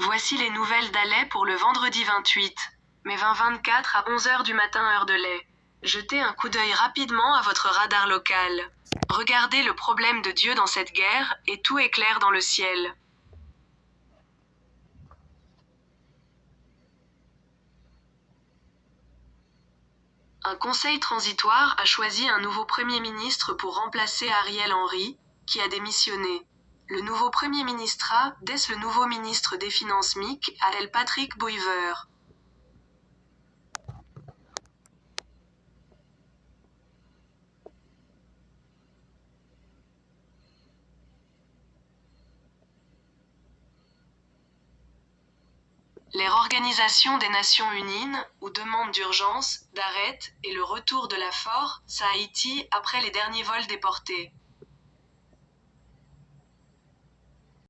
Voici les nouvelles d'Alais pour le vendredi 28 mai 2024 à 11 h du matin heure de lait. Jetez un coup d'œil rapidement à votre radar local. Regardez le problème de Dieu dans cette guerre, et tout est clair dans le ciel. Un conseil transitoire a choisi un nouveau Premier ministre pour remplacer Ariel Henry, qui a démissionné. Le nouveau Premier ministre le nouveau ministre des Finances Mick A.L. Patrick Buyver. Les organisations des Nations Unies, ou demande d'urgence, d'arrêt, et le retour de la force à Haïti après les derniers vols déportés.